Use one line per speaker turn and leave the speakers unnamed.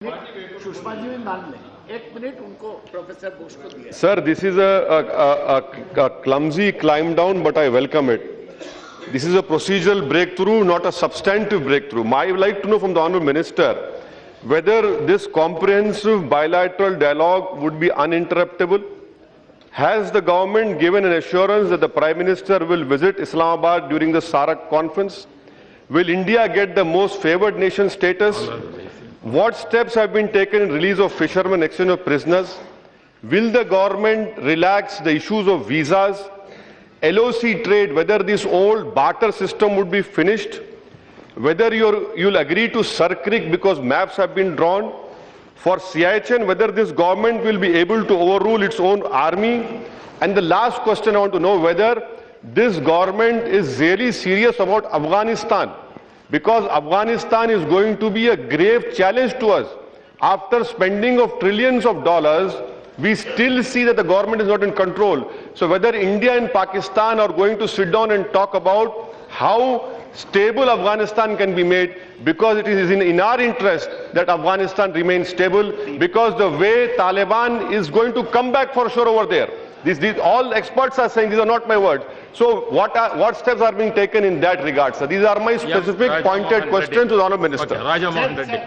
सुषमा जी भी मान लें, एक मिनट उनको प्रोफेसर बोस को दिया.
Sir, this is a clumsy climb down, but I welcome it. This is a procedural breakthrough, not a substantive breakthrough. I would like to know from the Honourable Minister whether this comprehensive bilateral dialogue would be uninterruptible. Has the government given an assurance that the Prime Minister will visit Islamabad during the SARC conference? Will India get the most favoured nation status? What steps have been taken in release of fishermen, exchange of prisoners? Will the government relax the issues of visas? LOC trade, whether this old barter system would be finished? Whether you'll agree to Sarkrik because maps have been drawn? For Siachen, whether this government will be able to overrule its own army? And the last question I want to know, whether this government is really serious about Afghanistan, because Afghanistan is going to be a grave challenge to us. After spending of trillions of dollars, we still see that the government is not in control. So whether India and Pakistan are going to sit down and talk about how stable Afghanistan can be made, because it is in our interest that Afghanistan remains stable, because the way Taliban is going to come back for sure over there. All experts are saying, these are not my words. So what steps are being taken in that regard, sir? These are my specific pointed questions to the Honourable Minister.